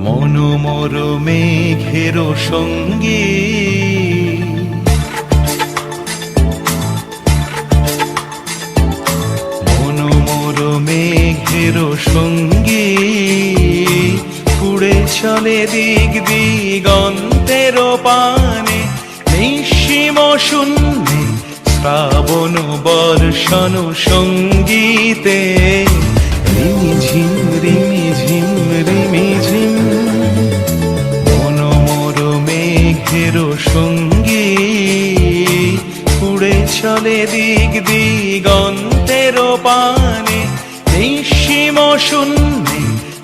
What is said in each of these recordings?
মনোমর মেঘের সঙ্গী মনোমর মেঘের সঙ্গী উড়ে চলে দিক দিগন্তের পানে নিঃসীম শূন্যে শ্রাবণ বর্ষণ সঙ্গীতে রিমিঝিম রিমিঝিম রিমিঝিম মনোমর মেঘের সঙ্গী উড়ে চলে দিক দিগন্তের পানে নিঃসীম শূন্যে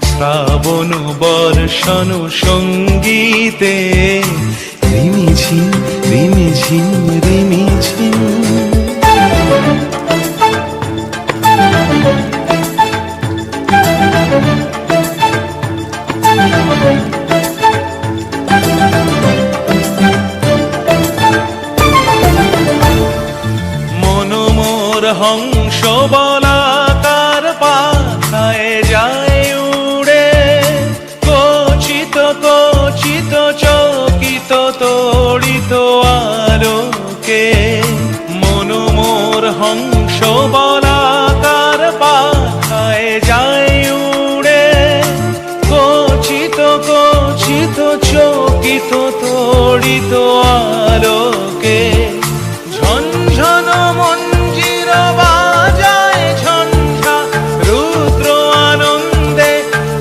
শ্রাবণ বর্ষণ সঙ্গীতে রিমিঝিম রিমিঝিম রিমিঝিম মনোমর হংস বলাকার পাখায় যায় উড়ে কচিত কচিত চকিত তড়িত আলোকে মনোমর হংস বলাকার পাখায় যায় উড়ে কচিত কচিত চকিত তড়িত আলোকে ঝনঝন মঞ্জির বাজায় ঝঞ্ঝা রুদ্র আনন্দে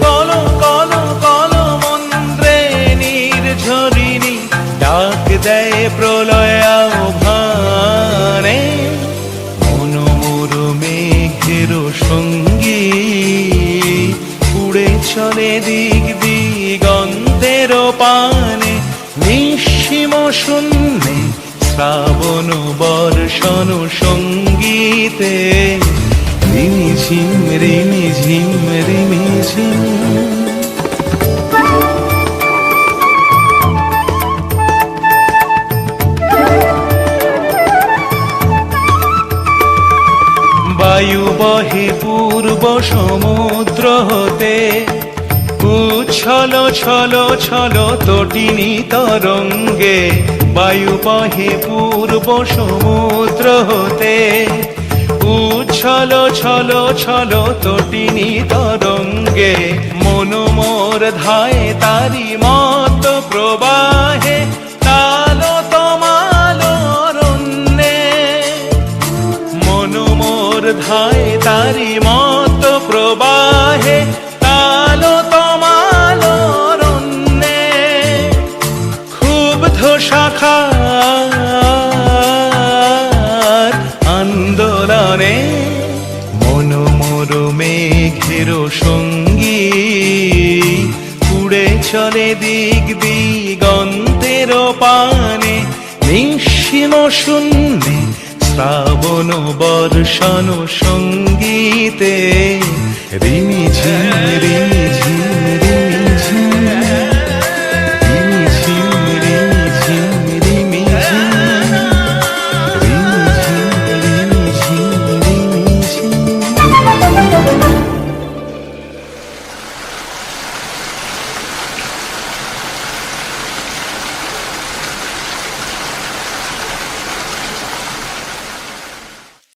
কল কল কল মন্ত্রে নির্ঝরিণী ডাক দেয় প্রলয় আহ্বানে মনোমর মেঘের সঙ্গী উড়ে চলে দিক দিগন্তের পানে নিঃসীম শূন্যে শ্রাবণ বর্ষণ সঙ্গীতে রিমিঝিম রিমিঝিম রিমিঝিম বায়ু বহে পূর্ব সমুদ্র হতে উচ্ছল ছল ছল তটিনী তরঙ্গে বায়ু বহে পূর্ব সমুদ্র হতে উচ্ছল ছল ছল তটিনী তরঙ্গে মনোমর ধায় তারি মত প্রবাহে তাল তমাল রণ্যে মনোমর ধায় তারি মত প্রবাহে তাল তমাল রণ্যে ক্ষুব্ধ শাখার আন্দোলনে মনোমর মেঘের সঙ্গী উড়ে চলে দিক দিগন্তের পানে নিঃসীম শূন্যে শ্রাবণ বর্ষণ সঙ্গীতে রিমিঝিম রিমিঝিম